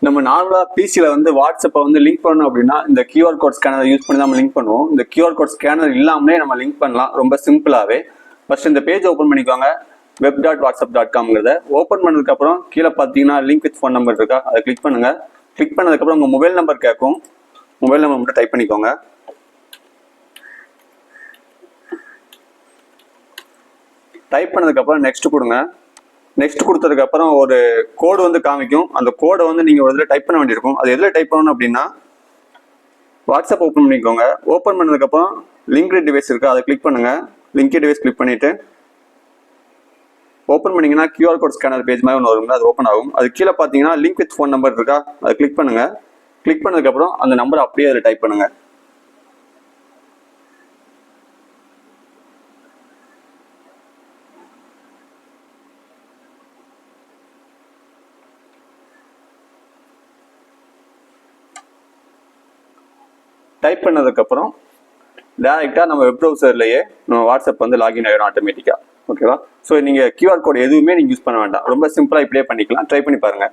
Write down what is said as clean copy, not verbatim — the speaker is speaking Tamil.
நம்ம நார்மலாக பிசியில் வந்து வாட்ஸ்அப்பை வந்து லிங்க் பண்ணணும் அப்படின்னா இந்த கியூஆர் கோட் ஸ்கேனர் யூஸ் பண்ணி நம்ம லிங்க் பண்ணுவோம். இந்த கியூஆர் கோட் ஸ்கேனர் இல்லாமலே நம்ம லிங்க் பண்ணலாம் ரொம்ப சிம்பிளாகவே. ஃபர்ஸ்ட் இந்த பேஜ் ஓப்பன் பண்ணிக்கோங்க. web.whatsapp.com ஓப்பன் பண்ணதுக்கப்புறம் கீழே பார்த்தீங்கன்னா லிங்க் வித் ஃபோன் நம்பர் இருக்கா, அதை கிளிக் பண்ணுங்க. கிளிக் பண்ணதுக்கப்புறம் உங்கள் மொபைல் நம்பர் கேட்கும். மொபைல் நம்பர் மட்டும் டைப் பண்ணிக்கோங்க. டைப் பண்ணதுக்கப்புறம் நெக்ஸ்ட் கொடுங்க. நெக்ஸ்ட் கொடுத்ததுக்கப்புறம் ஒரு கோடு வந்து காமிக்கும். அந்த கோடை வந்து நீங்கள் ஒரு இதில் டைப் பண்ண வேண்டியிருக்கும். அது எதில் டைப் பண்ணணும் அப்படின்னா வாட்ஸ்அப் ஓப்பன் பண்ணிக்கோங்க. ஓப்பன் பண்ணதுக்கப்புறம் லிங்க்டு டிவைஸ் இருக்கா, அதை கிளிக் பண்ணுங்கள். லிங்க்டு டிவைஸ் கிளிக் பண்ணிவிட்டு ஓப்பன் பண்ணிங்கன்னா கியூஆர் கோட் ஸ்கேனர் பேஜ் மாதிரி ஒன்று வருங்க, அது ஓப்பன் ஆகும். அது கீழே பார்த்தீங்கன்னா லிங்க் வித் ஃபோன் நம்பர் இருக்கா, அதை கிளிக் பண்ணுங்கள். கிளிக் பண்ணதுக்கப்புறம் அந்த நம்பரை அப்படியே அதில் டைப் பண்ணுங்கள். டைப் பண்ணதுக்கப்புறம் டேரெக்டாக நம்ம வெப் ப்ரௌசர்லேயே நம்ம வாட்ஸ்அப் வந்து லாகின் ஆகிடும் ஆட்டோமேட்டிக்காக. ஓகேவா? ஸோ நீங்கள் கியூஆர் கோட் எதுவுமே நீங்கள் யூஸ் பண்ண வேண்டாம். ரொம்ப சிம்பிளாக இப்படியே பண்ணிக்கலாம். ட்ரை பண்ணி பாருங்கள்.